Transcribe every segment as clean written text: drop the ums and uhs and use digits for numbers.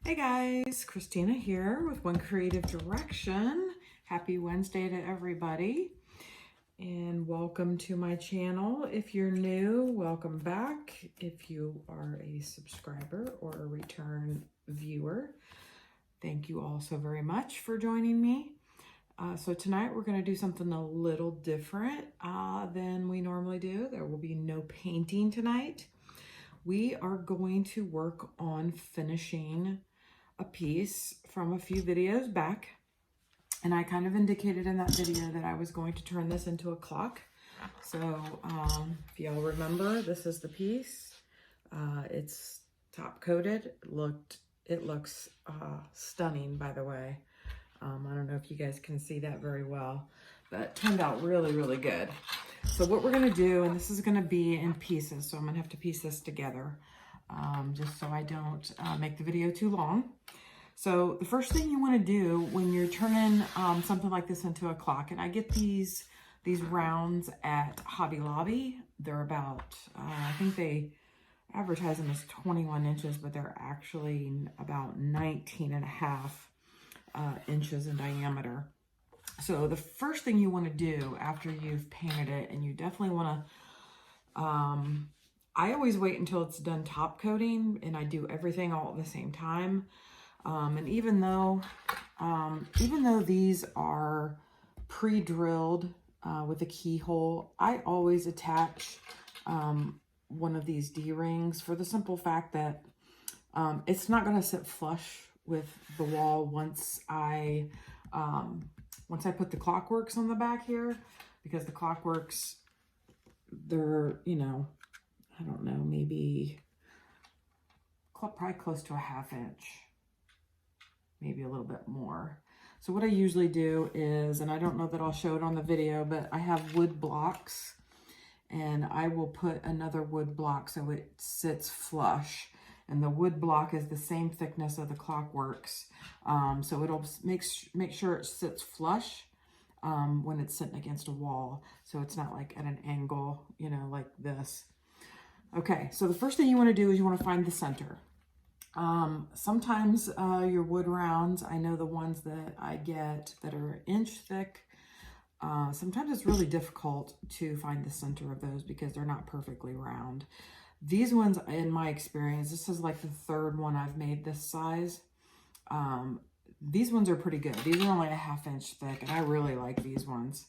Hey guys, Christina here with One Creative Direction. Happy Wednesday to everybody and welcome to my channel. If you're new, welcome back. If you are a subscriber or a return viewer, thank you all so very much for joining me. So tonight we're going to do something a little different than we normally do. There will be no painting tonight. We are going to work on finishing a piece from a few videos back, and I kind of indicated in that video that I was going to turn this into a clock. So if y'all remember, this is the piece. It's top coated. It looks stunning, by the way. I don't know if you guys can see that very well, but it turned out really good. So what we're going to do, and this is going to be in pieces, so I'm going to have to piece this together just so I don't make the video too long. So the first thing you want to do when you're turning something like this into a clock, and I get these rounds at Hobby Lobby. They're about, I think they advertise them as 21 inches, but they're actually about 19.5 inches in diameter. So the first thing you want to do after you've painted it, and you definitely want to, I always wait until it's done top coating, and I do everything all at the same time. And even though these are pre-drilled with a keyhole, I always attach one of these D-rings for the simple fact that it's not going to sit flush with the wall once I put the Clockworks on the back here, because the Clockworks, they're, you know, I don't know, maybe probably close to a 1/2 inch, maybe a little bit more. So what I usually do is, and I don't know that I'll show it on the video, but I have wood blocks, and I will put another wood block so it sits flush. And the wood block is the same thickness of the Clockworks. So it'll make sure it sits flush when it's sitting against a wall. So it's not like at an angle, you know, like this. Okay, so the first thing you want to do is you want to find the center. Sometimes your wood rounds, I know the ones that I get that are an inch thick, sometimes it's really difficult to find the center of those because they're not perfectly round. These ones, in my experience, this is like the third one I've made this size. These ones are pretty good. These are only a 1/2 inch thick, and I really like these ones.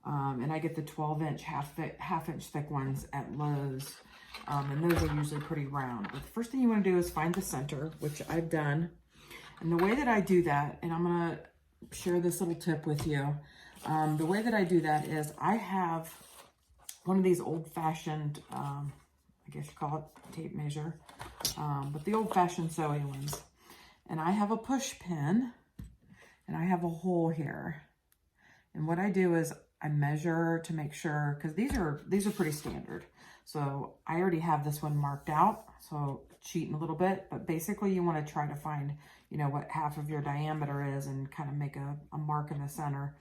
And I get the 12-inch, half inch thick ones at Lowe's. And those are usually pretty round. But the first thing you want to do is find the center, which I've done. And the way that I do that, and I'm going to share this little tip with you. The way that I do that is I have one of these old-fashioned, I guess you call it tape measure, but the old-fashioned sewing ones. And I have a push pin, and I have a hole here. And what I do is I measure to make sure, because these are pretty standard. So I already have this one marked out, so cheating a little bit, but basically you want to try to find, you know, what half of your diameter is and kind of make a mark in the center.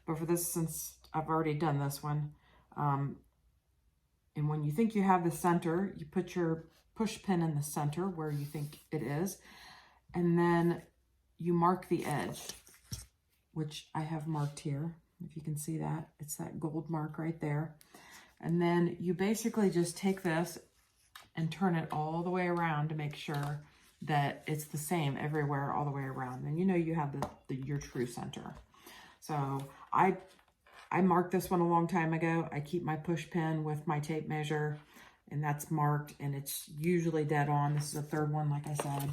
But for this, since I've already done this one, and when you think you have the center, you put your push pin in the center where you think it is, and then you mark the edge, which I have marked here. If you can see that, it's that gold mark right there. And then you basically just take this and turn it all the way around to make sure that it's the same everywhere all the way around. And you know you have your true center. So I marked this one a long time ago. I keep my push pin with my tape measure, and that's marked, and it's usually dead on. This is the third one, like I said.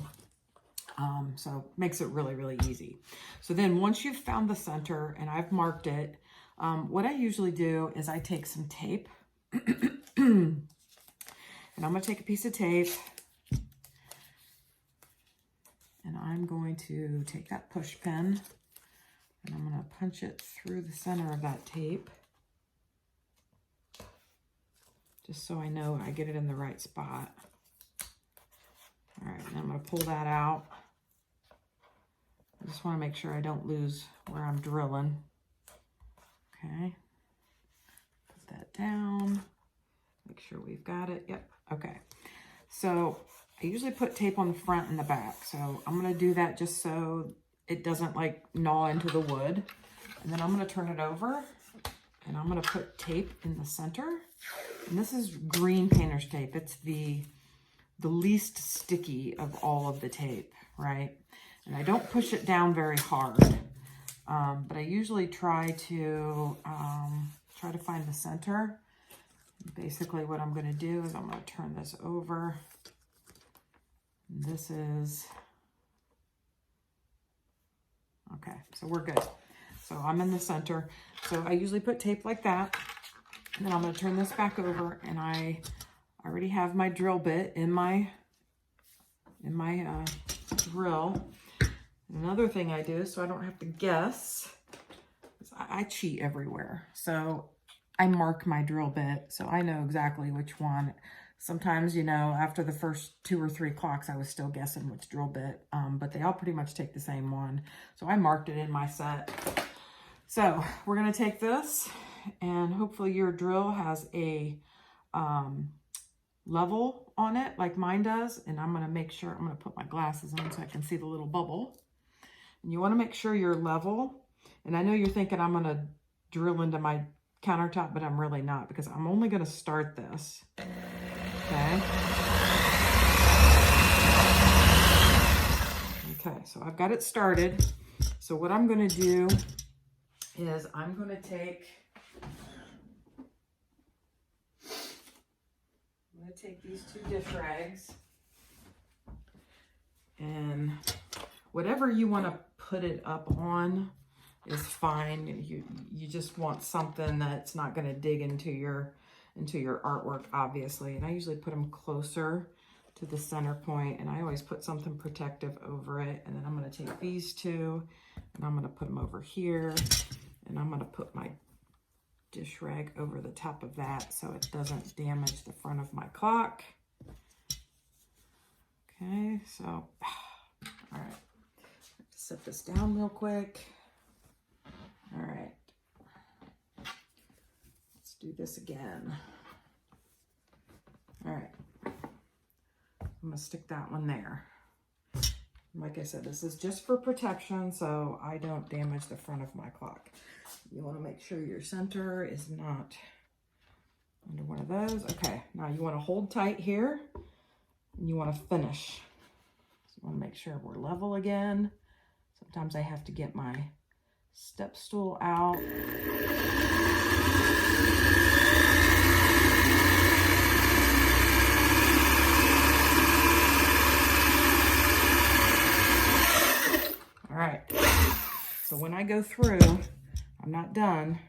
So makes it really easy. So then once you've found the center and I've marked it, what I usually do is I take some tape and I'm going to take a piece of tape and I'm going to take that push pin and I'm going to punch it through the center of that tape just so I know I get it in the right spot. All right, and I'm going to pull that out. I just want to make sure I don't lose where I'm drilling. Okay, put that down, make sure we've got it. Yep, okay. So I usually put tape on the front and the back. So I'm gonna do that just so it doesn't like gnaw into the wood. And then I'm gonna turn it over and I'm gonna put tape in the center. And this is green painter's tape. It's the least sticky of all of the tape, right? And I don't push it down very hard, but I usually try to find the center. Basically what I'm gonna do is I'm gonna turn this over. This is, okay, so we're good. So I'm in the center. So I usually put tape like that. And then I'm gonna turn this back over, and I already have my drill bit in my drill. Another thing I do, so I don't have to guess, is I cheat everywhere. So I mark my drill bit, so I know exactly which one. Sometimes, you know, after the first 2 or 3 clocks, I was still guessing which drill bit, but they all pretty much take the same one. So I marked it in my set. So we're gonna take this, and hopefully your drill has a level on it like mine does. And I'm gonna make sure, I'm gonna put my glasses on so I can see the little bubble. And you wanna make sure you're level. And I know you're thinking I'm gonna drill into my countertop, but I'm really not, because I'm only gonna start this, okay? Okay, so I've got it started. So what I'm gonna do is I'm gonna take these 2 dish rags, and whatever you want to put it up on is fine. You just want something that's not going to dig into your artwork, obviously. And I usually put them closer to the center point, and I always put something protective over it. And then I'm going to take these 2 and I'm going to put them over here, and I'm going to put my dish rag over the top of that so it doesn't damage the front of my clock. Okay, so all right, set this down real quick. All right, let's do this again. All right, I'm gonna stick that one there. Like I said, this is just for protection, so I don't damage the front of my clock. You want to make sure your center is not under one of those. Okay, now you want to hold tight here, and you want to finish. So you want to make sure we're level again. Sometimes I have to get my step stool out. All right, so when I go through, I'm not done.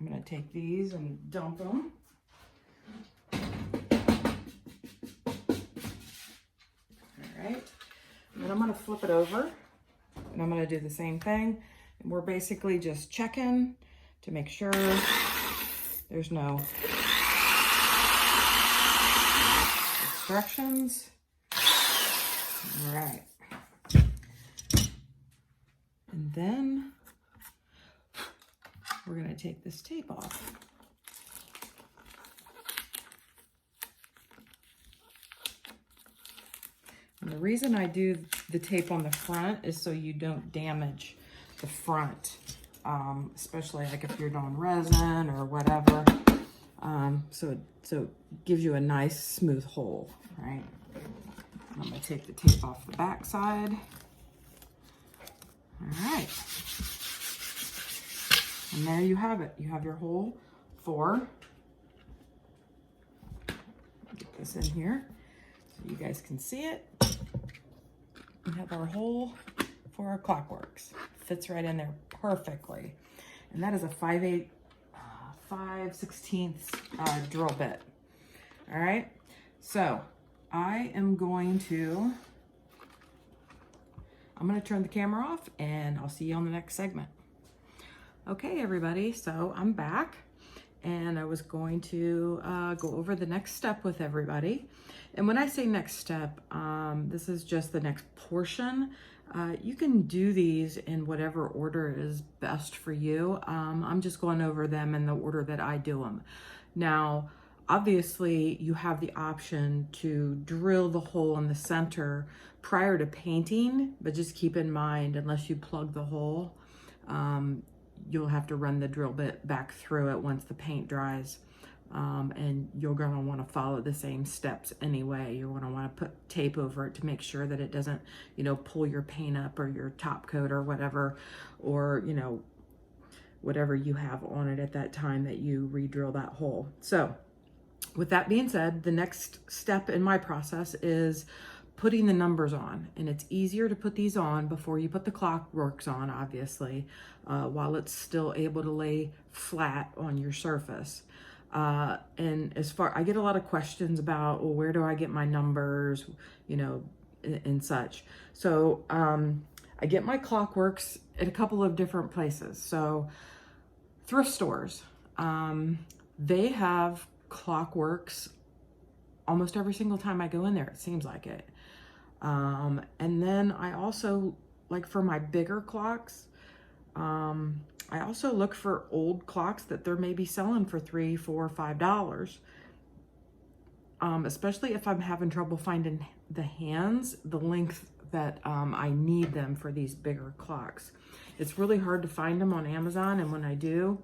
I'm gonna take these and dump them. All right, and then I'm gonna flip it over, and I'm gonna do the same thing. And we're basically just checking to make sure there's no obstructions. All right. And then we're going to take this tape off. And the reason I do the tape on the front is so you don't damage the front, especially like if you're doing resin or whatever. So it gives you a nice smooth hole, right? I'm going to take the tape off the back side. All right. And there you have it. You have your hole for, get this in here so you guys can see it. We have our hole for our clockworks. Fits right in there perfectly. And that is a 5/16 drill bit. All right. So I'm going to turn the camera off, and I'll see you on the next segment. Okay, everybody, so I'm back, and I was going to go over the next step with everybody. And when I say next step, this is just the next portion. You can do these in whatever order is best for you. I'm just going over them in the order that I do them. Now, Obviously, you have the option to drill the hole in the center prior to painting, but just keep in mind, unless you plug the hole, you'll have to run the drill bit back through it once the paint dries. And you're gonna wanna follow the same steps anyway. You're gonna wanna put tape over it to make sure that it doesn't, pull your paint up or your top coat or whatever, or, whatever you have on it at that time that you re-drill that hole. So with that being said, the next step in my process is putting the numbers on. And it's easier to put these on before you put the clockworks on, obviously, while it's still able to lay flat on your surface. And I get a lot of questions about, well, where do I get my numbers, and such. So I get my clockworks at a couple of different places. So thrift stores, they have clockworks almost every single time I go in there, it seems like it. And then I also, like for my bigger clocks, I also look for old clocks that they're maybe selling for $3, $4, $5. Especially if I'm having trouble finding the hands, the length that I need them for these bigger clocks. It's really hard to find them on Amazon, and when I do,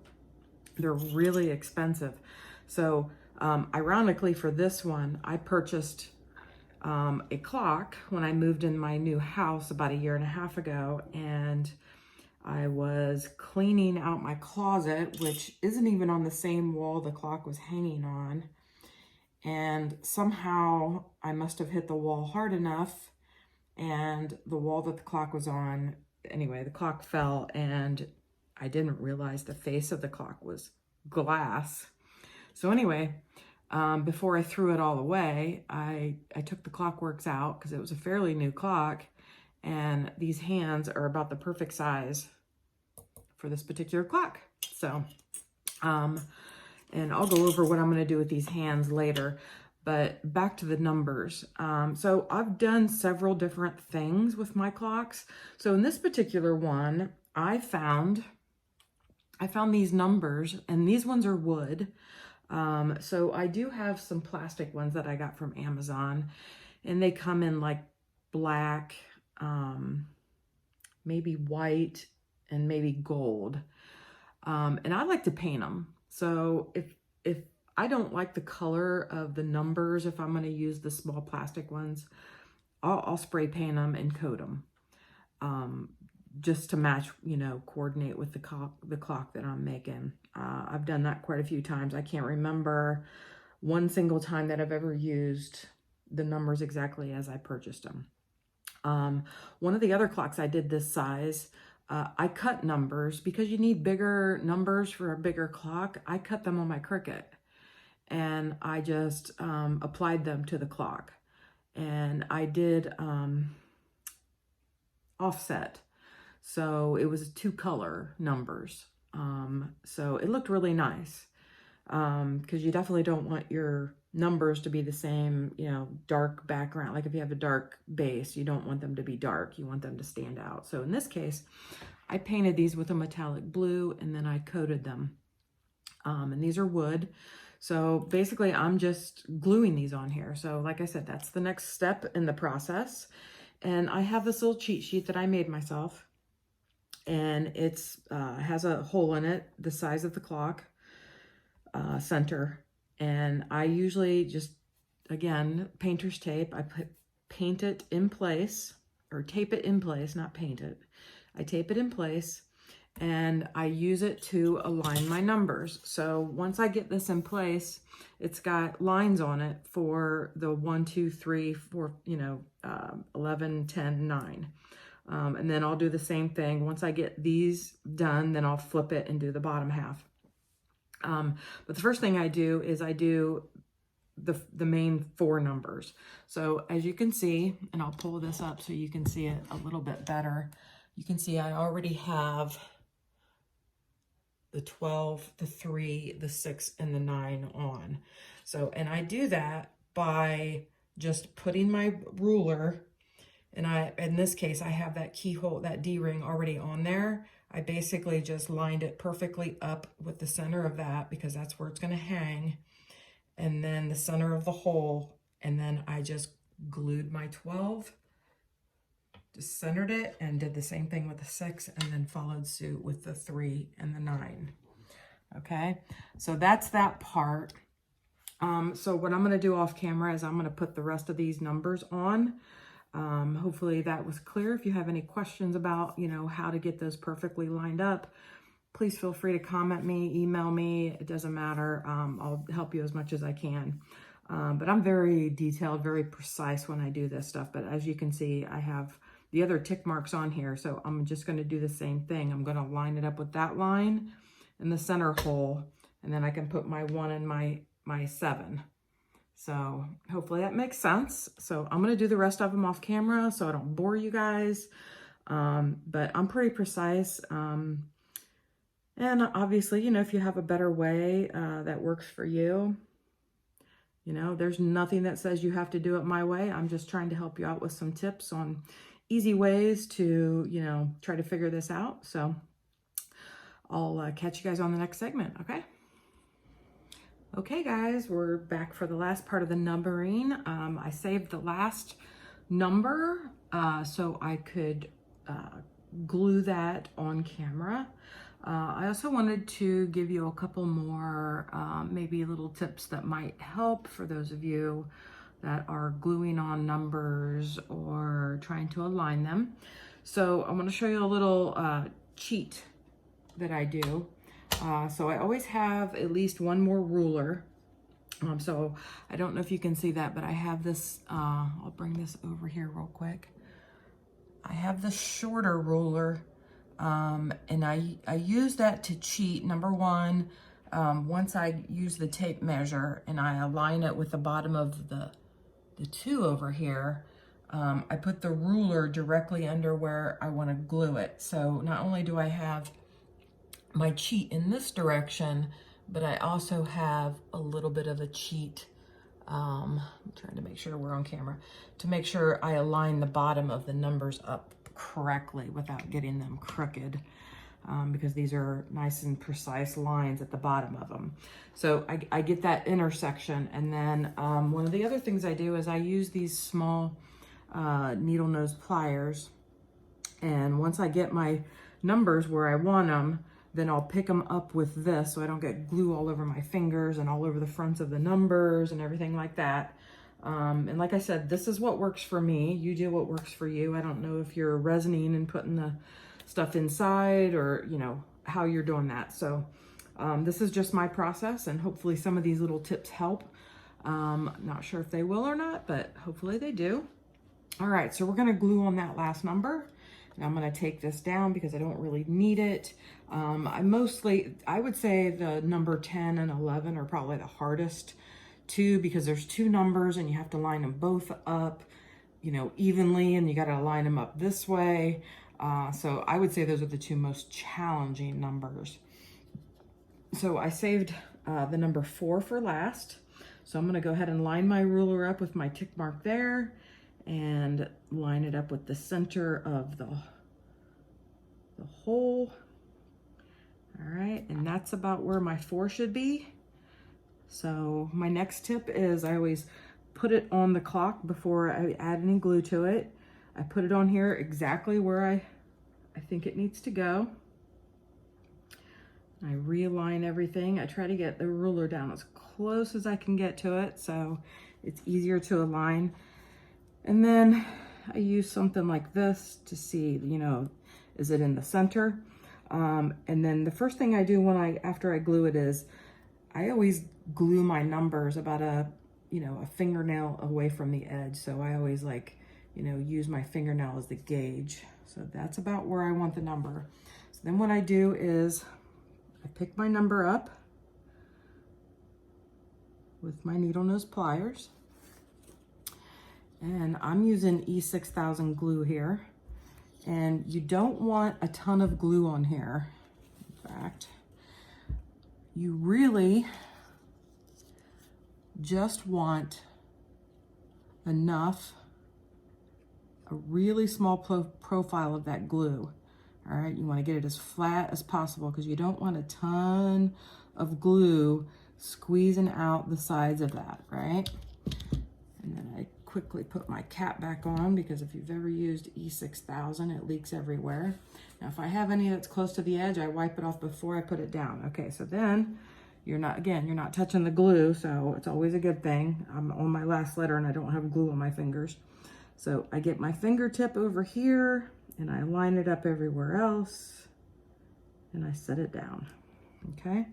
they're really expensive. So ironically for this one, I purchased a clock when I moved in my new house about 1.5 years ago, and I was cleaning out my closet, which isn't even on the same wall the clock was hanging on. And somehow I must have hit the wall hard enough, and the wall that the clock was on, anyway, the clock fell, and I didn't realize the face of the clock was glass. So anyway, before I threw it all away, I took the clockworks out because it was a fairly new clock, and these hands are about the perfect size for this particular clock. So, and I'll go over what I'm going to do with these hands later, but back to the numbers. So I've done several different things with my clocks. So in this particular one, I found these numbers, and these ones are wood. So I do have some plastic ones that I got from Amazon, and they come in like black, maybe white, and maybe gold. And I like to paint them. So if I don't like the color of the numbers, if I'm going to use the small plastic ones, I'll spray paint them and coat them, just to match, coordinate with the clock that I'm making. I've done that quite a few times. I can't remember one single time that I've ever used the numbers exactly as I purchased them. One of the other clocks I did this size, I cut numbers because you need bigger numbers for a bigger clock. I cut them on my Cricut, and I just applied them to the clock. And I did offset. So it was 2-color numbers. So it looked really nice, because you definitely don't want your numbers to be the same, dark background. Like if you have a dark base, you don't want them to be dark. You want them to stand out. So in this case, I painted these with a metallic blue, and then I coated them. And these are wood. So basically I'm just gluing these on here. So like I said, that's the next step in the process. And I have this little cheat sheet that I made myself, and it's has a hole in it the size of the clock center. And I usually just, again, painter's tape. I paint it in place, or tape it in place, not paint it. I tape it in place, and I use it to align my numbers. So once I get this in place, it's got lines on it for the 1, 2, 3, 4, 11, 10, 9. And then I'll do the same thing. Once I get these done, then I'll flip it and do the bottom half. But the first thing I do is I do the main 4 numbers. So as you can see, and I'll pull this up so you can see it a little bit better. You can see I already have the 12, the 3, the 6, and the 9 on. So, and I do that by just putting my ruler, and in this case, I have that keyhole, that D-ring already on there. I basically just lined it perfectly up with the center of that, because that's where it's going to hang. and then the center of the hole, and then I just glued my 12, just centered it, and did the same thing with the 6, and then followed suit with the 3 and the 9. Okay, so that's that part. So what I'm going to do off camera is I'm going to put the rest of these numbers on. Hopefully that was clear. If you have any questions about, you know, how to get those perfectly lined up, please feel free to comment me, email me. It doesn't matter. I'll help you as much as I can. But I'm very detailed, very precise when I do this stuff. But as you can see, I have the other tick marks on here. So I'm just going to do the same thing. I'm going to line it up with that line in the center hole. And then I can put my 1 and my 7. So hopefully that makes sense. So I'm going to do the rest of them off camera so I don't bore you guys. But I'm pretty precise. And obviously, you know, if you have a better way that works for you, you know, there's nothing that says you have to do it my way. I'm just trying to help you out with some tips on easy ways to, you know, try to figure this out. So I'll catch you guys on the next segment, okay? Okay, guys, we're back for the last part of the numbering. I saved the last number so I could glue that on camera. I also wanted to give you a couple more maybe little tips that might help for those of you that are gluing on numbers or trying to align them. So I want to show you a little cheat that I do. So I always have at least one more ruler. So I don't know if you can see that, but I have this, I'll bring this over here real quick. I have the shorter ruler, and I use that to cheat. Number one, once I use the tape measure and I align it with the bottom of the 2 over here, I put the ruler directly under where I want to glue it. So not only do I have my cheat in this direction, but I also have a little bit of a cheat. I'm trying to make sure we're on camera, to make sure I align the bottom of the numbers up correctly without getting them crooked, because these are nice and precise lines at the bottom of them. So I get that intersection. And then one of the other things I do is I use these small needle nose pliers. And once I get my numbers where I want them, then I'll pick them up with this so I don't get glue all over my fingers and all over the fronts of the numbers and everything like that. And like I said, this is what works for me. You do what works for you. I don't know if you're resining and putting the stuff inside, or, you know, how you're doing that. So this is just my process, and hopefully some of these little tips help. Not sure if they will or not, but hopefully they do. All right, so we're gonna glue on that last number. And I'm going to take this down because I don't really need it. I would say the number 10 and 11 are probably the hardest too, because there's 2 numbers and you have to line them both up, you know, evenly, and you got to line them up this way. So I would say those are the 2 most challenging numbers. So I saved the number 4 for last. So I'm going to go ahead and line my ruler up with my tick mark there, and line it up with the center of the hole. All right, and that's about where my 4 should be. So my next tip is I always put it on the clock before I add any glue to it. I put it on here exactly where I think it needs to go. I realign everything. I try to get the ruler down as close as I can get to it so it's easier to align. And then I use something like this to see, you know, is it in the center? And then the first thing I do after I glue it is I always glue my numbers about a fingernail away from the edge. So I always use my fingernail as the gauge. So that's about where I want the number. So then what I do is I pick my number up with my needle nose pliers. And I'm using E6000 glue here. And you don't want a ton of glue on here. In fact, you really just want enough, a really small profile of that glue. All right, you want to get it as flat as possible because you don't want a ton of glue squeezing out the sides of that, right? And then I quickly put my cap back on, because if you've ever used E6000, it leaks everywhere. Now, if I have any that's close to the edge, I wipe it off before I put it down. Okay, so then you're not touching the glue, so it's always a good thing. I'm on my last letter and I don't have glue on my fingers. So I get my fingertip over here and I line it up everywhere else and I set it down, okay?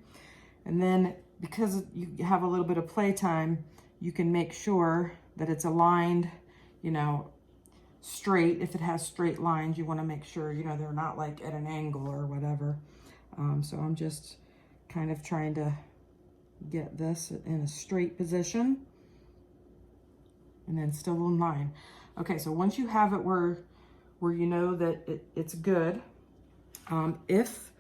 And then because you have a little bit of playtime, you can make sure that it's aligned, you know, straight. If it has straight lines, you want to make sure, you know, they're not like at an angle or whatever. So I'm just kind of trying to get this in a straight position and then still in line. Okay, so once you have it where you know that it's good, if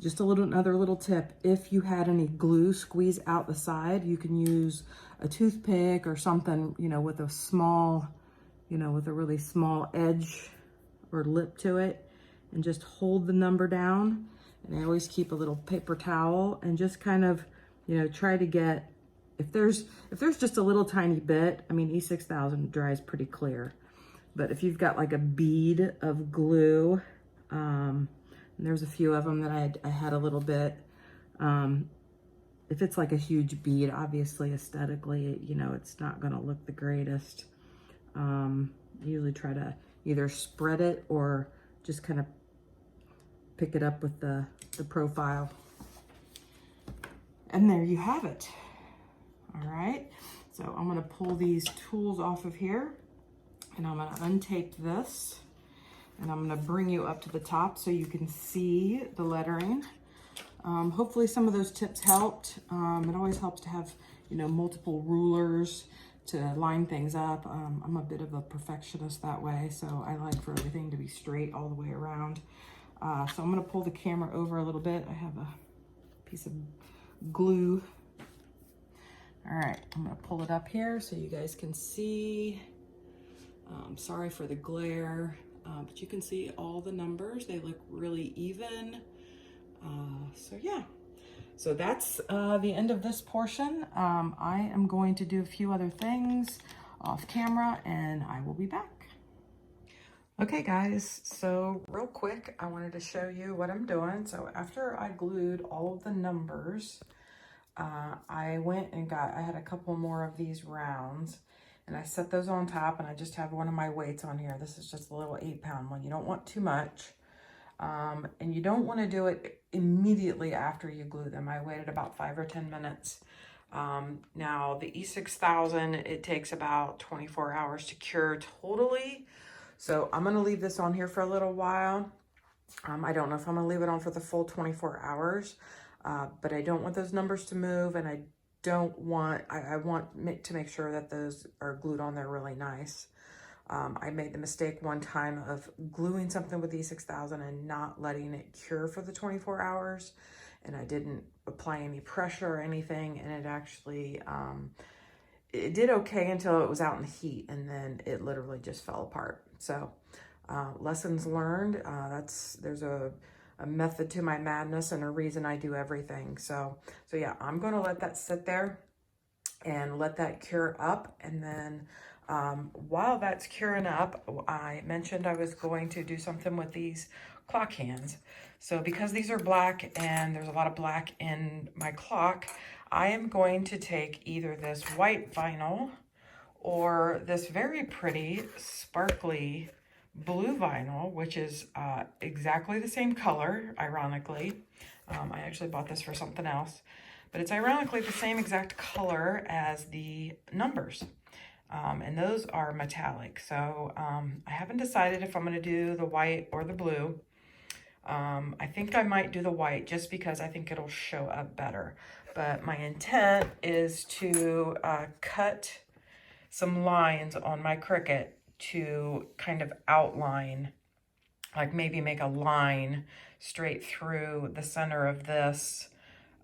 just another little tip, if you had any glue squeeze out the side, you can use a toothpick or something, you know, with a small, you know, with a really small edge or lip to it, and just hold the number down. And I always keep a little paper towel and just kind of, you know, try to get, if there's just a little tiny bit, I mean, E6000 dries pretty clear, but if you've got like a bead of glue, and there's a few of them that I had a little bit, if it's like a huge bead, obviously aesthetically, you know, it's not gonna look the greatest. Usually try to either spread it or just kind of pick it up with the profile. And there you have it. All right, so I'm gonna pull these tools off of here and I'm gonna untape this and I'm gonna bring you up to the top so you can see the lettering. Hopefully some of those tips helped. It always helps to have, you know, multiple rulers to line things up. I'm a bit of a perfectionist that way, so I like for everything to be straight all the way around. So I'm gonna pull the camera over a little bit. I have a piece of glue. All right, I'm gonna pull it up here so you guys can see. Sorry for the glare, but you can see all the numbers. They look really even. So yeah, so that's the end of this portion. I am going to do a few other things off camera and I will be back. Okay guys, so real quick, I wanted to show you what I'm doing. So after I glued all of the numbers, I went and I had a couple more of these rounds and I set those on top, and I just have one of my weights on here. This is just a little 8-pound one. You don't want too much. And you don't want to do it immediately after you glue them. I waited about 5 or 10 minutes. Now the E6000, it takes about 24 hours to cure totally. So I'm going to leave this on here for a little while. I don't know if I'm going to leave it on for the full 24 hours, but I don't want those numbers to move, and I want to make sure that those are glued on there really nice. I made the mistake one time of gluing something with E6000 and not letting it cure for the 24 hours. And I didn't apply any pressure or anything. And it actually, it did okay until it was out in the heat, and then it literally just fell apart. So lessons learned, there's a method to my madness and a reason I do everything. So yeah, I'm going to let that sit there and let that cure up. And then while that's curing up, I mentioned I was going to do something with these clock hands. So because these are black and there's a lot of black in my clock, I am going to take either this white vinyl or this very pretty sparkly blue vinyl, which is exactly the same color, ironically. I actually bought this for something else, but it's ironically the same exact color as the numbers. And those are metallic. So I haven't decided if I'm going to do the white or the blue. I think I might do the white just because I think it'll show up better. But my intent is to cut some lines on my Cricut to kind of outline, like maybe make a line straight through the center of this.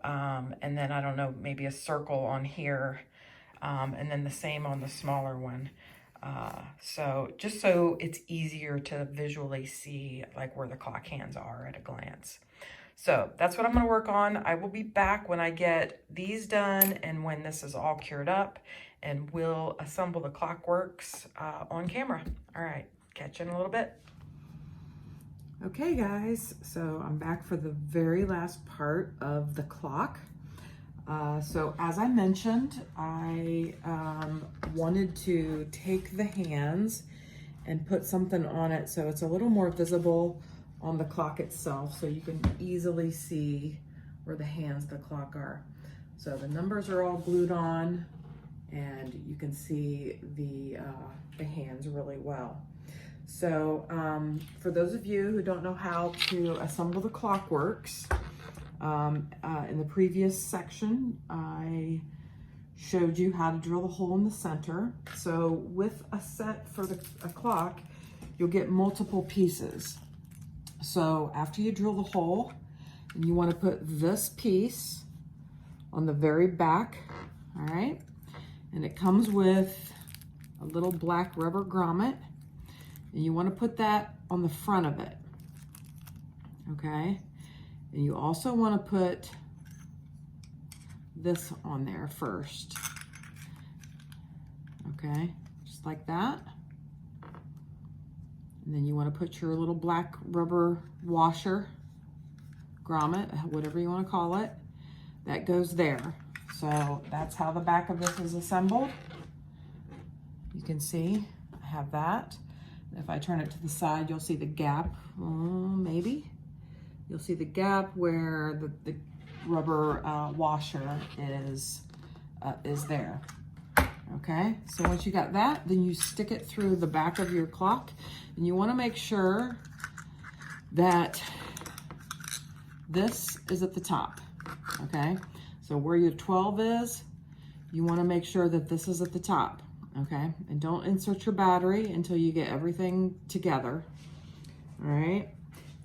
And then, I don't know, maybe a circle on here. And then the same on the smaller one. So just so it's easier to visually see like where the clock hands are at a glance. So that's what I'm going to work on. I will be back when I get these done and when this is all cured up, and we'll assemble the clockworks on camera. All right, catch you in a little bit. Okay guys, so I'm back for the very last part of the clock. So as I mentioned, I wanted to take the hands and put something on it so it's a little more visible on the clock itself, so you can easily see where the hands of the clock are. So the numbers are all glued on, and you can see the hands really well. So for those of you who don't know how to assemble the clockworks, in the previous section, I showed you how to drill the hole in the center. So with a set for a clock, you'll get multiple pieces. So after you drill the hole, and you want to put this piece on the very back, all right? And it comes with a little black rubber grommet, and you want to put that on the front of it, okay? And you also want to put this on there first, okay? Just like that. And then you want to put your little black rubber washer, grommet, whatever you want to call it, that goes there. So that's how the back of this is assembled. You can see I have that. If I turn it to the side, you'll see the gap, maybe. You'll see the gap where the rubber washer is there. Okay, so once you got that, then you stick it through the back of your clock, and you want to make sure that this is at the top. Okay, so where your 12 is, you want to make sure that this is at the top. Okay, and don't insert your battery until you get everything together. All right,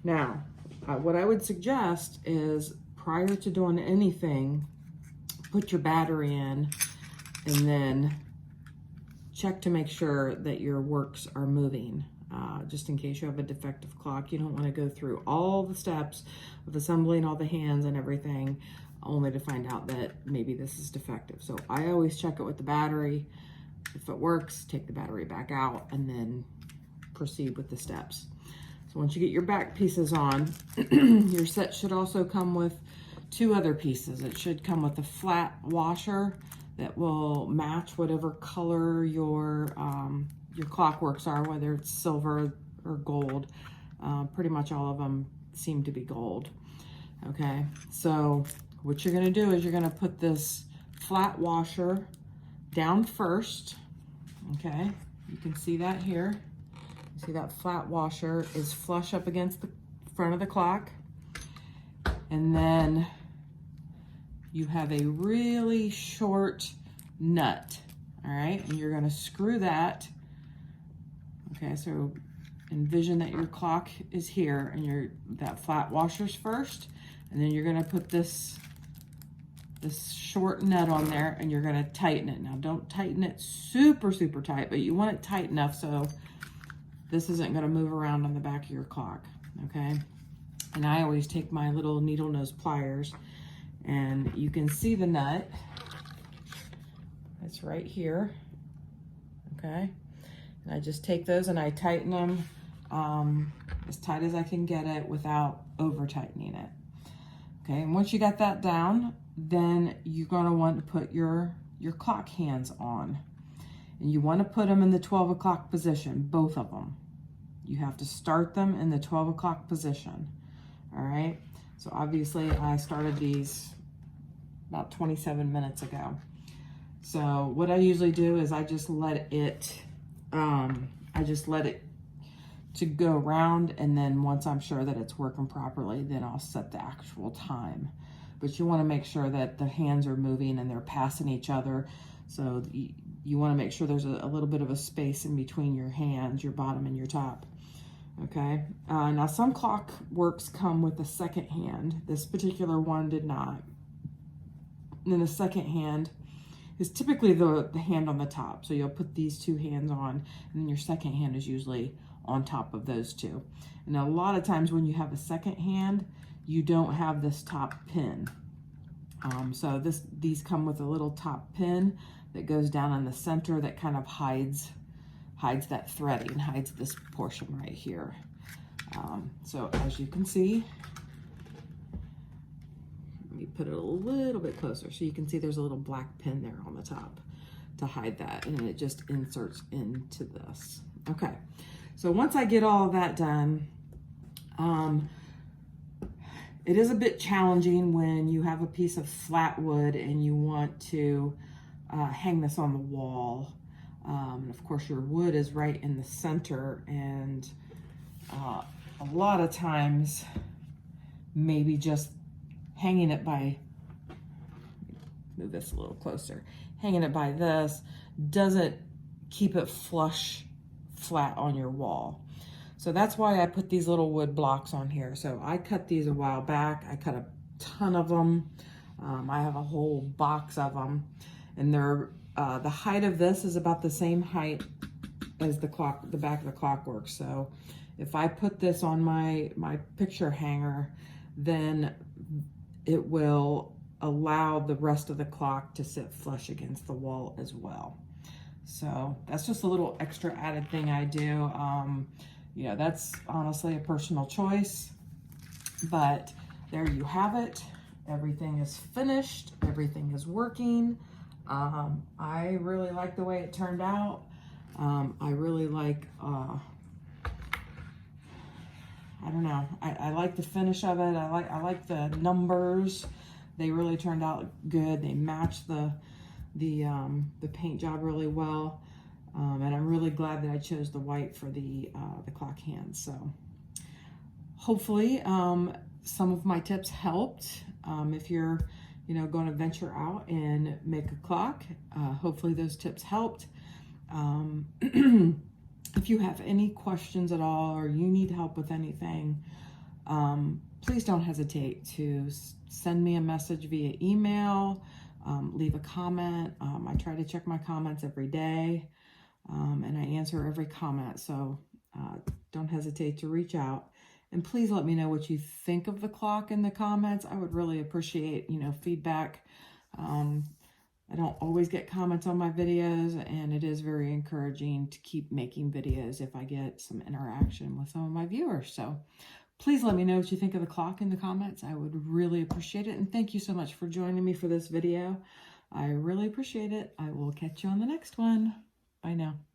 now what I would suggest is, prior to doing anything, put your battery in and then check to make sure that your works are moving. Just in case you have a defective clock, you don't want to go through all the steps of assembling all the hands and everything only to find out that maybe this is defective. So I always check it with the battery. If it works, take the battery back out and then proceed with the steps. So once you get your back pieces on, your set should also come with two other pieces. It should come with a flat washer that will match whatever color your clockworks are, whether it's silver or gold. Pretty much all of them seem to be gold. Okay, so what you're gonna do is you're gonna put this flat washer down first. Okay, you can see that here. You see that flat washer is flush up against the front of the clock. And then you have a really short nut, all right? And you're gonna screw that. Okay, so envision that your clock is here and that flat washer's first, and then you're gonna put this short nut on there, and you're gonna tighten it. Now don't tighten it super tight, but you want it tight enough so this isn't gonna move around on the back of your clock, okay? And I always take my little needle nose pliers, and you can see the nut. It's right here, okay? And I just take those and I tighten them as tight as I can get it without over tightening it. Okay, and once you got that down, then you're gonna want to put your clock hands on. And you want to put them in the 12 o'clock position, both of them. You have to start them in the 12 o'clock position, all right? So obviously I started these about 27 minutes ago. So what I usually do is I just let it to go around, and then once I'm sure that it's working properly, then I'll set the actual time. But you want to make sure that the hands are moving and they're passing each other. So you want to make sure there's a little bit of a space in between your hands, your bottom and your top. Okay, now some clockworks come with a second hand. This particular one did not. And then the second hand is typically the hand on the top. So you'll put these two hands on, and then your second hand is usually on top of those two. And a lot of times when you have a second hand, you don't have this top pin. So these come with a little top pin that goes down in the center that kind of hides that threading, hides this portion right here. So as you can see, let me put it a little bit closer so you can see there's a little black pin there on the top to hide that, and it just inserts into this. Okay, so once I get all of that done, it is a bit challenging when you have a piece of flat wood and you want to hang this on the wall. And of course your wood is right in the center, and a lot of times maybe just hanging it by, move this a little closer, hanging it by this doesn't keep it flat on your wall. So that's why I put these little wood blocks on here. So I cut these a while back. I cut a ton of them. I have a whole box of them, and they're the height of this is about the same height as the back of the clockwork. So if I put this on my picture hanger, then it will allow the rest of the clock to sit flush against the wall as well. So that's just a little extra added thing I do. You know, that's honestly a personal choice, but there you have it. Everything is finished. Everything is working. I really like the way it turned out. I really like, I don't know. I like the finish of it. I like the numbers. They really turned out good. They matched the paint job really well. And I'm really glad that I chose the white for the clock hands. So hopefully some of my tips helped. If you're going to venture out and make a clock, hopefully those tips helped. If you have any questions at all, or you need help with anything, please don't hesitate to send me a message via email, leave a comment. I try to check my comments every day. And I answer every comment, so don't hesitate to reach out. And please let me know what you think of the clock in the comments. I would really appreciate, feedback. I don't always get comments on my videos, and it is very encouraging to keep making videos if I get some interaction with some of my viewers. So please let me know what you think of the clock in the comments. I would really appreciate it. And thank you so much for joining me for this video. I really appreciate it. I will catch you on the next one. Bye now.